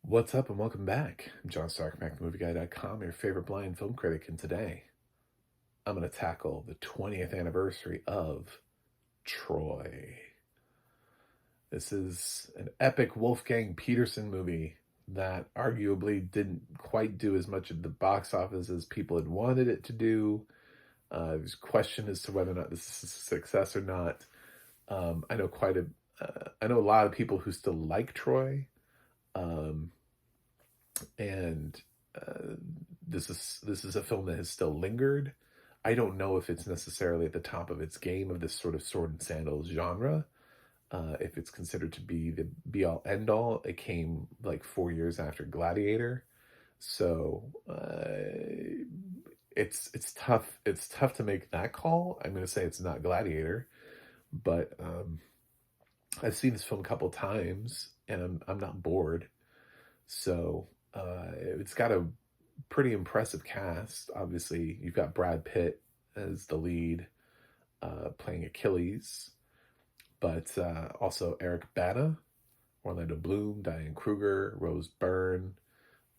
What's up and welcome back. I'm John Stark, MacTheMovieGuy.com, your favorite blind film critic, and today I'm going to tackle the 20th anniversary of Troy. This is an epic Wolfgang Peterson movie that arguably didn't quite do as much at the box office as people had wanted it to do. There's question as to whether or not this is a success or not. I know I know a lot of people who still like Troy. Um, and uh, this is a film that has still lingered. I don't know if it's necessarily at the top of its game of this sort of sword and sandals genre. If it's considered to be the be all end all, it came like 4 years after Gladiator, so it's tough. It's tough to make that call. I'm going to say it's not Gladiator, but I've seen this film a couple times, and I'm not bored. So it's got a pretty impressive cast. Obviously, you've got Brad Pitt as the lead, playing Achilles, but also Eric Bana, Orlando Bloom, Diane Kruger, Rose Byrne,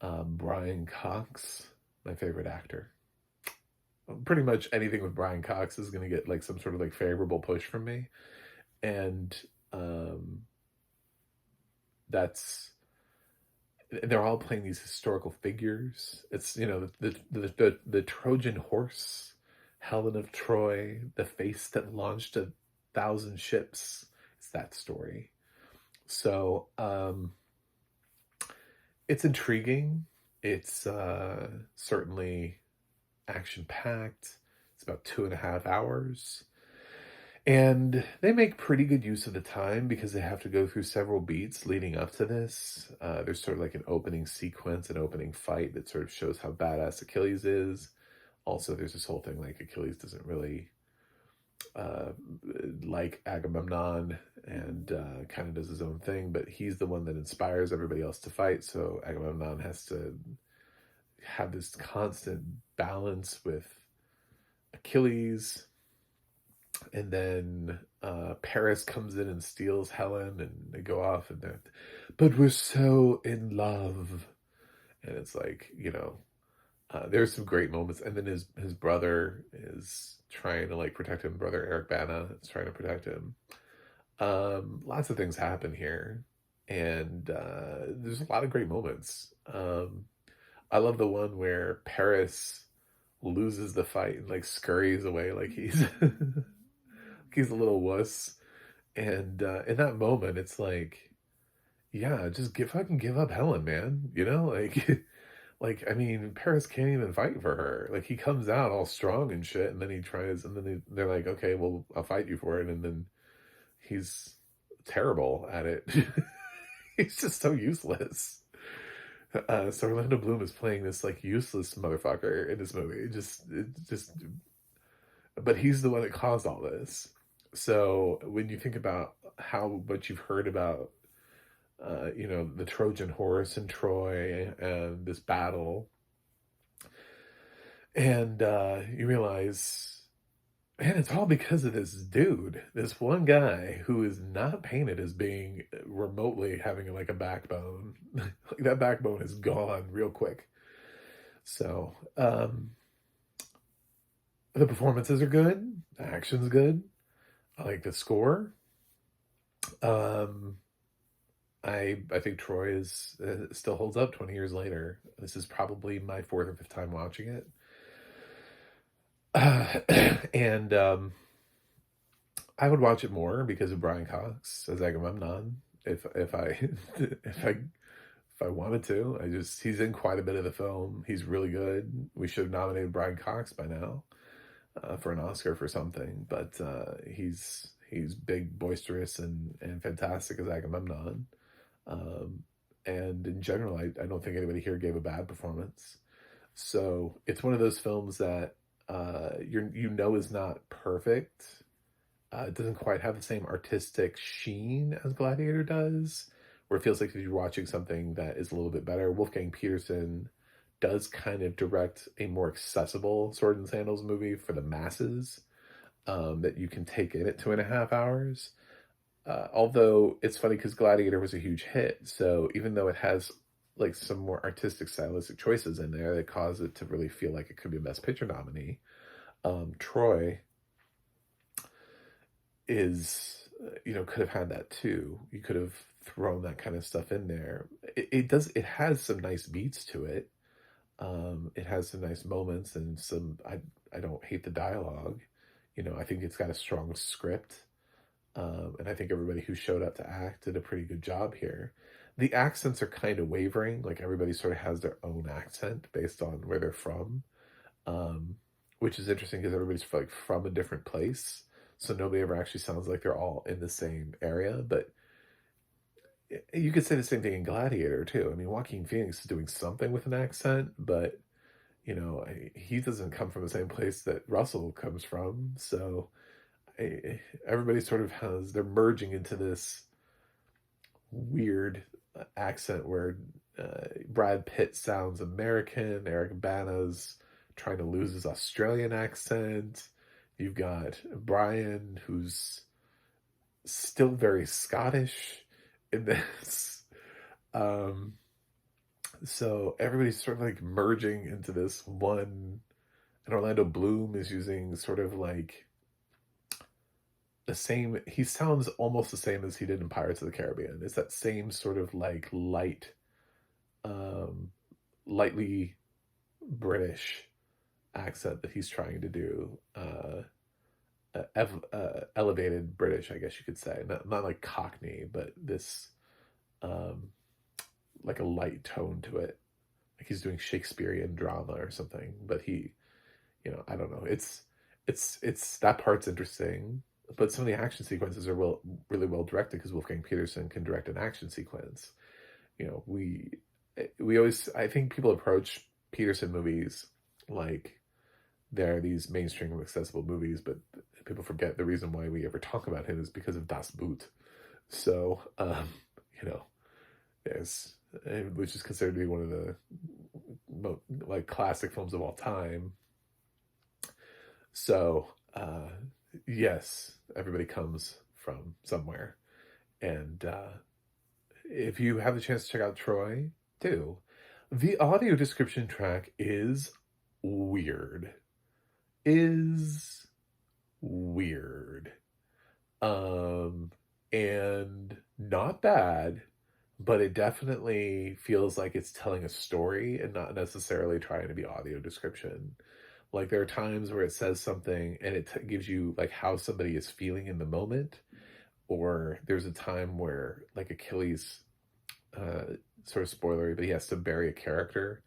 Brian Cox, my favorite actor. Pretty much anything with Brian Cox is going to get like some sort of like favorable push from me, and um, that's they're all playing these historical figures. It's the Trojan horse, Helen of Troy, the face that launched 1,000 ships. It's that story. So it's intriguing. It's certainly action packed. It's about 2.5 hours. And they make pretty good use of the time because they have to go through several beats leading up to this. There's sort of like an opening sequence, an opening fight that sort of shows how badass Achilles is. Also, there's this whole thing like Achilles doesn't really uh, like Agamemnon and kind of does his own thing, but he's the one that inspires everybody else to fight. So Agamemnon has to have this constant balance with Achilles, and then Paris comes in and steals Helen, and they go off, and they're, but we're so in love, and it's like there's some great moments, and then his brother is trying to like protect him. Brother Eric Bana is trying to protect him. Lots of things happen here, and there's a lot of great moments. I love the one where Paris loses the fight and like scurries away like he's he's a little wuss. And in that moment, it's like, yeah, just fucking give up Helen, man. Like, like I mean, Paris can't even fight for her. Like he comes out all strong and shit, and then he tries, and then they're like, okay, well, I'll fight you for it, and then he's terrible at it. He's just so useless. So Orlando Bloom is playing this like useless motherfucker in this movie. But he's the one that caused all this. So when you think about how much you've heard about, the Trojan horse and Troy and this battle, and you realize, man, it's all because of this dude, this one guy who is not painted as being remotely having like a backbone. Like that backbone is gone real quick. So the performances are good, the action's good. I like the score. Um, I think Troy is still holds up 20 years later. This is probably my fourth or fifth time watching it, and I would watch it more because of Brian Cox as Agamemnon. If I if I wanted to, he's in quite a bit of the film. He's really good. We should have nominated Brian Cox by now for an Oscar for something, but he's big, boisterous, and fantastic as Agamemnon. Um, and in general, I don't think anybody here gave a bad performance. So it's one of those films that is not perfect. It doesn't quite have the same artistic sheen as Gladiator does, where it feels like you're watching something that is a little bit better. Wolfgang Peterson does kind of direct a more accessible sword and sandals movie for the masses, that you can take in at 2.5 hours. Although it's funny because Gladiator was a huge hit, so even though it has like some more artistic stylistic choices in there that cause it to really feel like it could be a Best Picture nominee. Troy is, could have had that too. You could have thrown that kind of stuff in there. It has some nice beats to it. It has some nice moments and I don't hate the dialogue. I think it's got a strong script. And I think everybody who showed up to act did a pretty good job here. The accents are kind of wavering, like everybody sort of has their own accent based on where they're from, um, which is interesting because everybody's like from a different place, so nobody ever actually sounds like they're all in the same area. But you could say the same thing in Gladiator too. I mean, Joaquin Phoenix is doing something with an accent, but he doesn't come from the same place that Russell comes from, so everybody sort of they're merging into this weird accent where Brad Pitt sounds American, Eric Bana's trying to lose his Australian accent. You've got Brian, who's still very Scottish in this. Um, so everybody's sort of like merging into this one. And Orlando Bloom is using sort of like the same, he sounds almost the same as he did in Pirates of the Caribbean. It's that same sort of like um, lightly British accent that he's trying to do. Elevated British, I guess you could say. Not like Cockney, but this, um, like a light tone to it. Like he's doing Shakespearean drama or something, but I don't know. It's that part's interesting, but some of the action sequences are really well directed because Wolfgang Peterson can direct an action sequence. You know, we always, I think people approach Peterson movies like they're these mainstream accessible movies, but people forget the reason why we ever talk about him is because of Das Boot. So, you know, there's which is considered to be one of the like classic films of all time. So, yes, everybody comes from somewhere. And if you have the chance to check out Troy, do. The audio description track is weird. Is weird. Um, and not bad, but it definitely feels like it's telling a story and not necessarily trying to be audio description. Like there are times where it says something and it gives you like how somebody is feeling in the moment, or there's a time where like Achilles, sort of spoilery, but he has to bury a character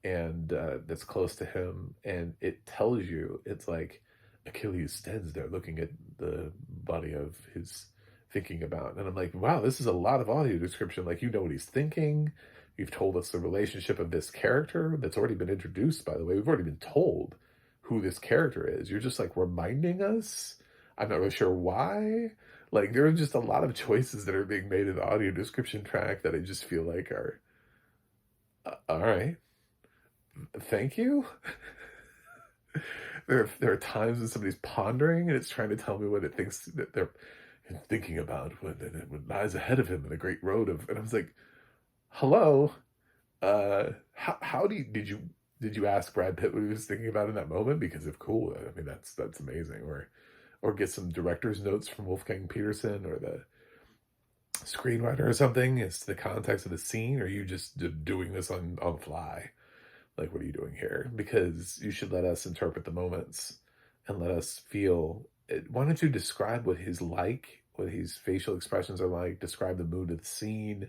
and that's close to him, and it tells you it's like Achilles stands there looking at the body of his thinking about, and I'm like, wow, this is a lot of audio description. Like what he's thinking. You've told us the relationship of this character that's already been introduced, by the way. We've already been told who this character is. You're just like reminding us. I'm not really sure why. Like there are just a lot of choices that are being made in the audio description track that I just feel like are all right. Thank you. There are times when somebody's pondering and it's trying to tell me what it thinks that they're thinking about what lies ahead of him in a great road of, and I was like, hello, how did you ask Brad Pitt what he was thinking about in that moment? Because if cool, I mean that's amazing. Or get some director's notes from Wolfgang Peterson or the screenwriter or something as to the context of the scene, or are you just doing this on fly? Like, what are you doing here? Because you should let us interpret the moments and let us feel it. Why don't you describe what he's like, what his facial expressions are like, describe the mood of the scene,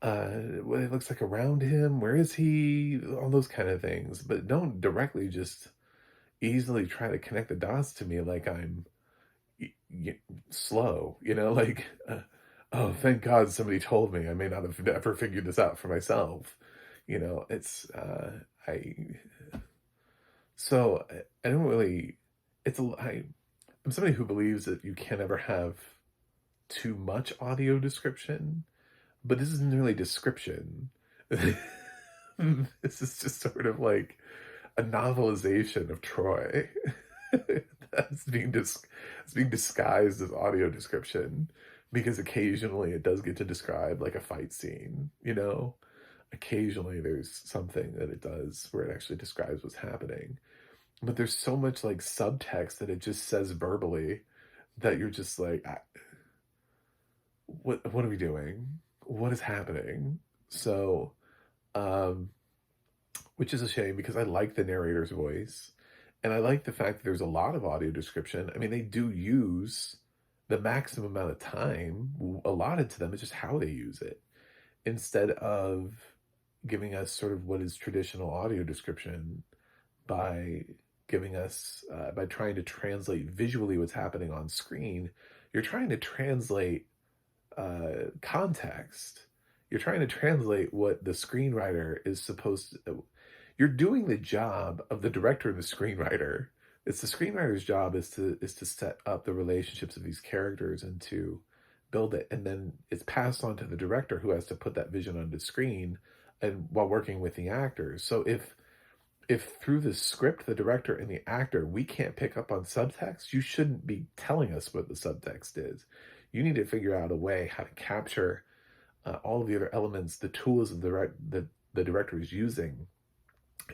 what it looks like around him, where is he, all those kind of things. But don't directly just easily try to connect the dots to me like I'm slow, like, oh, thank God somebody told me. I may not have ever figured this out for myself. It's, I, so I don't really, I'm somebody who believes that you can't ever have too much audio description, but this isn't really description. This is just sort of like a novelization of Troy that's being disguised as audio description, because occasionally it does get to describe like a fight scene, occasionally there's something that it does where it actually describes what's happening. But there's so much like subtext that it just says verbally that you're just like, what are we doing? What is happening? So, um, which is a shame because I like the narrator's voice, and I like the fact that there's a lot of audio description. I mean, they do use the maximum amount of time allotted to them. It's just how they use it instead of giving us sort of what is traditional audio description by giving us by trying to translate visually what's happening on screen. You're trying to translate context. You're trying to translate what the screenwriter is supposed to. You're doing the job of the director and the screenwriter. It's the screenwriter's job is to set up the relationships of these characters and to build it, and then it's passed on to the director who has to put that vision onto screen and while working with the actors. So if through the script, the director and the actor, we can't pick up on subtext, you shouldn't be telling us what the subtext is. You need to figure out a way how to capture all of the other elements, the tools of the director is using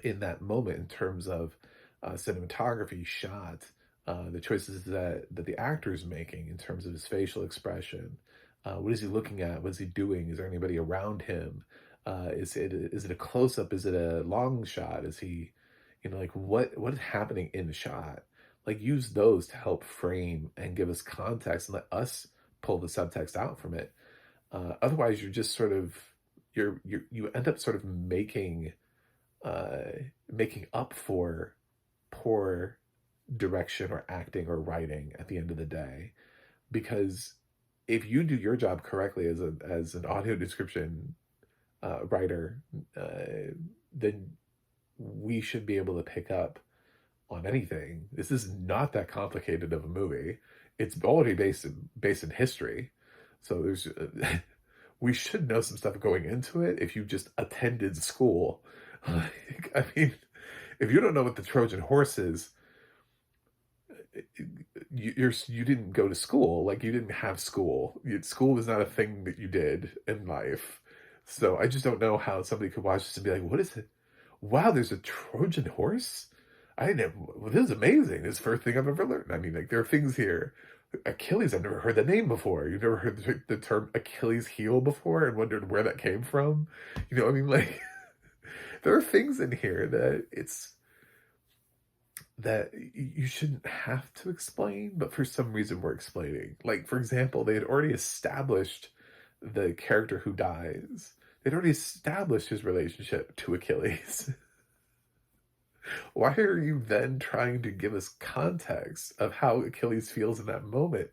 in that moment in terms of cinematography, shot, the choices that the actor is making in terms of his facial expression. What is he looking at? What is he doing? Is there anybody around him? Is it a close up? Is it a long shot? Is he, like what is happening in the shot? Like use those to help frame and give us context and let us pull the subtext out from it. Otherwise, you're just sort of you end up sort of making up for poor direction or acting or writing at the end of the day, because if you do your job correctly as an audio description writer, then we should be able to pick up on anything. This is not that complicated of a movie. It's already based in history, so there's we should know some stuff going into it if you just attended school. Like, I mean, if you don't know what the Trojan horse is, you didn't go to school. Like you didn't have school. School was not a thing that you did in life. So I just don't know how somebody could watch this and be like, "What is it? Wow, there's a Trojan horse." I didn't. Well, this is amazing. This is the first thing I've ever learned. I mean, like there are things here. Achilles, I've never heard the name before. You've never heard the term Achilles heel before and wondered where that came from. I mean, like there are things in here that you shouldn't have to explain, but for some reason we're explaining. Like, for example, they had already established the character who dies. They'd already established his relationship to Achilles. Why are you then trying to give us context of how Achilles feels in that moment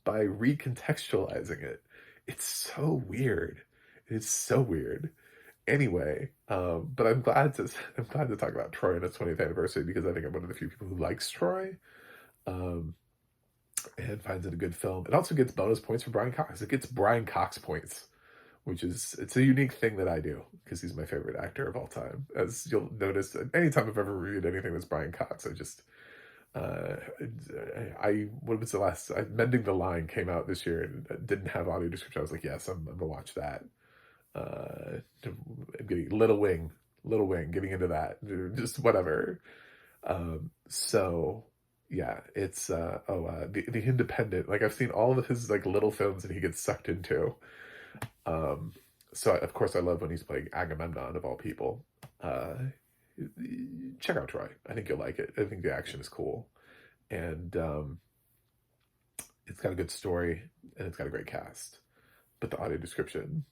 by recontextualizing it? It's so weird. It's so weird. Anyway, but I'm glad to talk about Troy and its 20th anniversary because I think I'm one of the few people who likes Troy, um, and finds it a good film. It also gets bonus points for Brian Cox. It gets Brian Cox points, it's a unique thing that I do because he's my favorite actor of all time. As you'll notice, anytime I've ever reviewed anything that's Brian Cox, I just uh, what was the last? Mending the Line came out this year and didn't have audio description. I was like, yes, I'm gonna watch that. uh Getting Little Wing, getting into that, just whatever. So yeah, it's the Independent. Like I've seen all of his like little films that he gets sucked into. um so of course I love when he's playing Agamemnon of all people. uh Check out Troy. I think you'll like it. I think the action is cool, and it's got a good story, and it's got a great cast. But the audio description,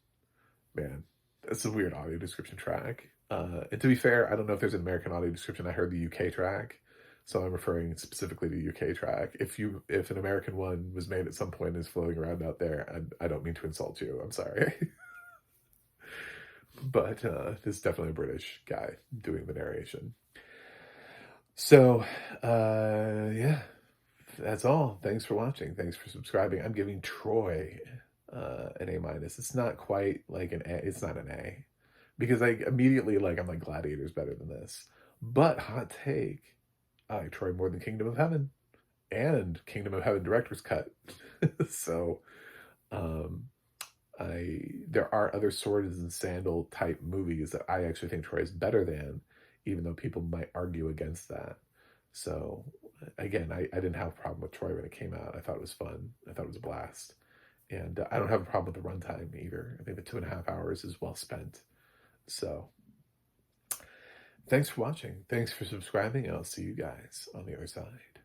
man, that's a weird audio description track. And to be fair, I don't know if there's an American audio description. I heard the UK track, so I'm referring specifically to the UK track. If an American one was made at some point and is floating around out there, I don't mean to insult you. I'm sorry, but this is definitely a British guy doing the narration. So, yeah, that's all. Thanks for watching. Thanks for subscribing. I'm giving Troy an A minus. It's not quite like an A. It's not an A because I'm like Gladiator's better than this. But hot take, I like Troy more than Kingdom of Heaven and Kingdom of Heaven director's cut. So, um, There are other swords and sandal type movies that I actually think Troy is better than, even though people might argue against that. So again, I didn't have a problem with Troy when it came out. I thought it was fun. I thought it was a blast. And I don't have a problem with the runtime either. I think the 2.5 hours is well spent. So thanks for watching. Thanks for subscribing. And I'll see you guys on the other side.